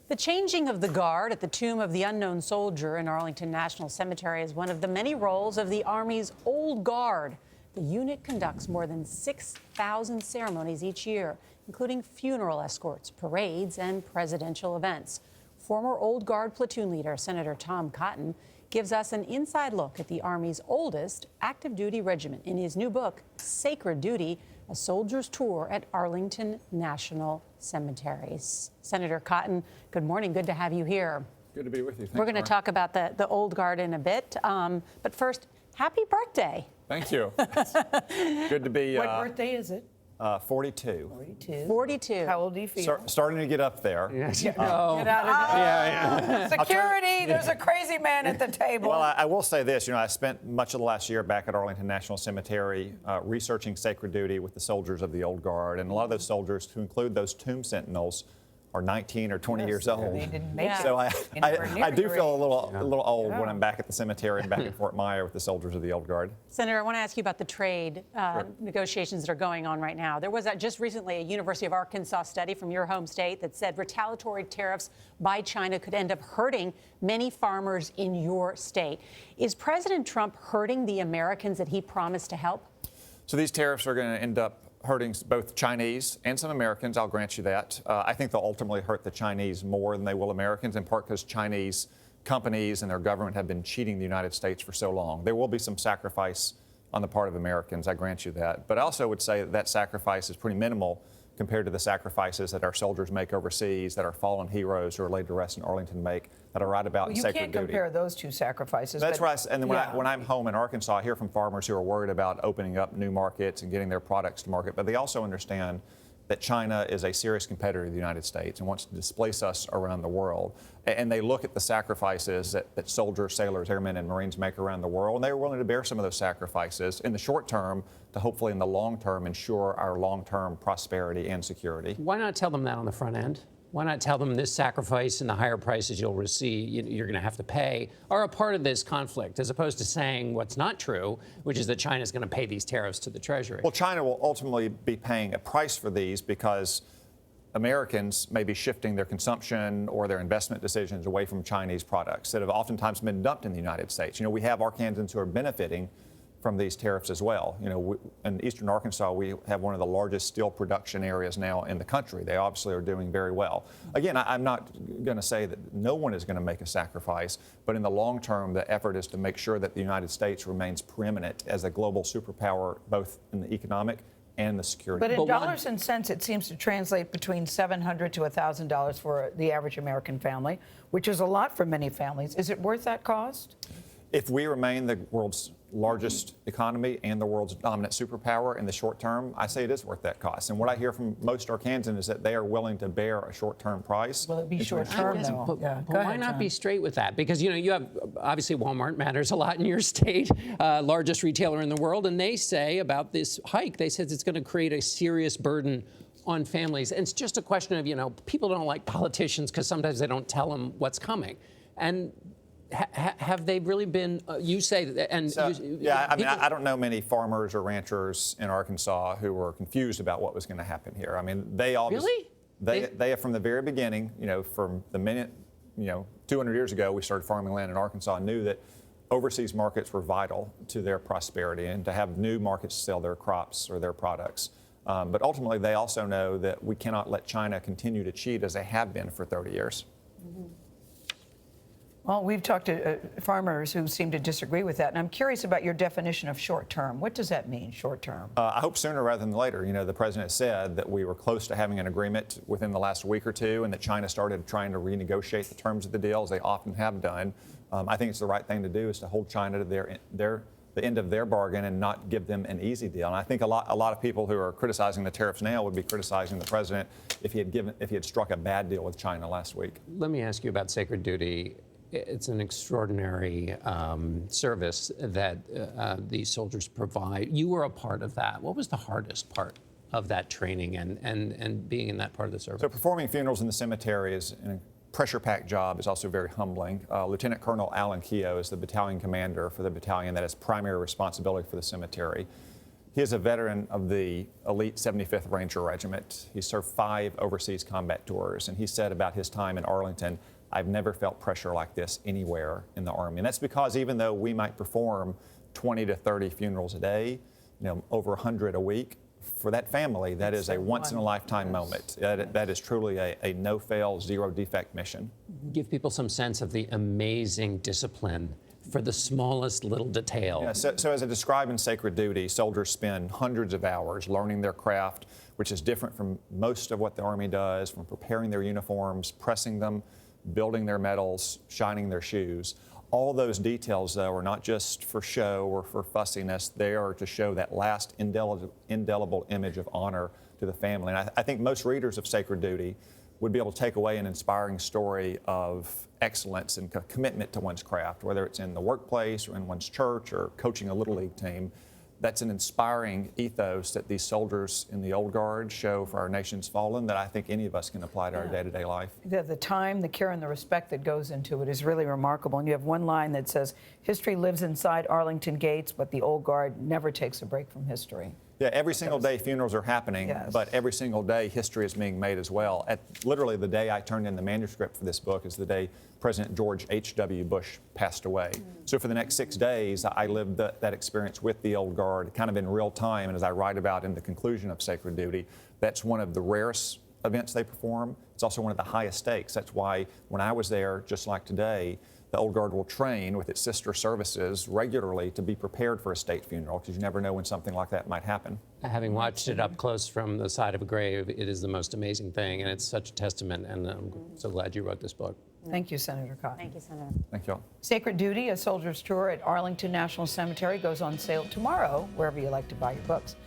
The changing of the guard at the tomb of the unknown soldier in Arlington National Cemetery is one of the many roles of the Army's Old Guard. The unit conducts more than 6,000 ceremonies each year, including funeral escorts, parades, and presidential events. Former Old Guard platoon leader Senator Tom Cotton gives us an inside look at the Army's oldest active duty regiment in his new book, Sacred Duty, a soldier's tour at Arlington National Cemetery. Senator Cotton, good morning. Good to have you here. Good to be with you. Thanks, We're going to talk about the Old Guard in a bit. But first, happy birthday. Thank you. Good to be. What birthday is it? 42. 42. How old do you feel? Starting to get up there. Get out of there. Security, there's a crazy man at the table. Well, I will say this. I spent much of the last year back at Arlington National Cemetery researching Sacred Duty with the soldiers of the Old Guard. And a lot of those soldiers, to include those tomb sentinels, are 19 or 20 years old. They didn't make it. So I do feel a little old Yeah. when I'm back at the cemetery and back in Fort Myer with the soldiers of the Old Guard. Senator, I want to ask you about the trade negotiations that are going on right now. There was just recently a University of Arkansas study from your home state that said retaliatory tariffs by China could end up hurting many farmers in your state. Is President Trump hurting the Americans that he promised to help? So these tariffs are going to end up hurting both Chinese and some Americans, I'll grant you that. I think they'll ultimately hurt the Chinese more than they will Americans, in part because Chinese companies and their government have been cheating the United States for so long. There will be some sacrifice on the part of Americans, I grant you that. But I also would say that sacrifice is pretty minimal compared to the sacrifices that our soldiers make overseas, that our fallen heroes who are laid to rest in Arlington make, that are right about in Sacred Duty. You can't compare those two sacrifices. That's right. And then when I'm home in Arkansas, I hear from farmers who are worried about opening up new markets and getting their products to market. But they also understand that China is a serious competitor to the United States and wants to displace us around the world. And they look at the sacrifices that soldiers, sailors, airmen, and Marines make around the world, and they are willing to bear some of those sacrifices in the short term to hopefully in the long term ensure our long-term prosperity and security. Why not tell them that on the front end? Why not tell them this sacrifice and the higher prices you'll receive, you're going to have to pay, are a part of this conflict, as opposed to saying what's not true, which is that China's going to pay these tariffs to the Treasury? Well, China will ultimately be paying a price for these because Americans may be shifting their consumption or their investment decisions away from Chinese products that have oftentimes been dumped in the United States. We have Arkansans who are benefiting from these tariffs as well. In eastern Arkansas, we have one of the largest steel production areas now in the country. They obviously are doing very well. Again, I'm not going to say that no one is going to make a sacrifice, but in the long term, the effort is to make sure that the United States remains preeminent as a global superpower, both in the economic and the security. But in dollars and cents, it seems to translate between $700 to $1,000 for the average American family, which is a lot for many families. Is it worth that cost? If we remain the world's largest economy and the world's dominant superpower in the short term, I say it is worth that cost. And what I hear from most Arkansans is that they are willing to bear a short-term price. Will it be short-term, though? But why not be straight with that? Because, you have, obviously, Walmart matters a lot in your state, largest retailer in the world, and they say about this hike, they said it's going to create a serious burden on families. And it's just a question of, people don't like politicians because sometimes they don't tell them what's coming. And have they really been, you say, and I don't know many farmers or ranchers in Arkansas who were confused about what was going to happen here. They all really? They from the very beginning, from the minute, 200 years ago, we started farming land in Arkansas, knew that overseas markets were vital to their prosperity and to have new markets to sell their crops or their products. But ultimately, they also know that we cannot let China continue to cheat as they have been for 30 years. Mm-hmm. Well, we've talked to farmers who seem to disagree with that, and I'm curious about your definition of short-term. What does that mean, short-term? I hope sooner rather than later. The president said that we were close to having an agreement within the last week or two, and that China started trying to renegotiate the terms of the deal, as they often have done. I think it's the right thing to do is to hold China to the end of their bargain and not give them an easy deal. And I think a lot of people who are criticizing the tariffs now would be criticizing the president if he had struck a bad deal with China last week. Let me ask you about Sacred Duty. It's an extraordinary service that these soldiers provide. You were a part of that. What was the hardest part of that training and being in that part of the service? So performing funerals in the cemetery is a pressure-packed job, is also very humbling. Lieutenant Colonel Alan Keogh is the battalion commander for the battalion that has primary responsibility for the cemetery. He is a veteran of the elite 75th Ranger Regiment. He served 5 overseas combat tours, and he said about his time in Arlington, "I've never felt pressure like this anywhere in the Army." And that's because even though we might perform 20 to 30 funerals a day, over 100 a week, for that family, that is a once-in-a-lifetime moment. That is truly a no-fail, zero-defect mission. Give people some sense of the amazing discipline for the smallest little detail. Yeah, so as I describe in Sacred Duty, soldiers spend hundreds of hours learning their craft, which is different from most of what the Army does, from preparing their uniforms, pressing them, building their medals, shining their shoes. All those details, though, are not just for show or for fussiness. They are to show that last indelible image of honor to the family. And I think most readers of Sacred Duty would be able to take away an inspiring story of excellence and commitment to one's craft, whether it's in the workplace or in one's church or coaching a Little League team. That's an inspiring ethos that these soldiers in the Old Guard show for our nation's fallen that I think any of us can apply to our day-to-day life. The time, the care, and the respect that goes into it is really remarkable. And you have one line that says, "History lives inside Arlington gates, but the Old Guard never takes a break from history." Yeah, every single day funerals are happening, Yes. but every single day history is being made as well. Literally the day I turned in the manuscript for this book is the day President George H.W. Bush passed away. So for the next 6 days, I lived that experience with the Old Guard kind of in real time. And as I write about in the conclusion of Sacred Duty, that's one of the rarest events they perform. It's also one of the highest stakes. That's why when I was there, just like today, the Old Guard will train with its sister services regularly to be prepared for a state funeral, because you never know when something like that might happen. Having watched it up close from the side of a grave, it is the most amazing thing, and it's such a testament, and I'm so glad you wrote this book. Thank you, Senator Cotton. Thank you, Senator. Thank you all. Sacred Duty, a soldier's tour at Arlington National Cemetery, goes on sale tomorrow, wherever you like to buy your books.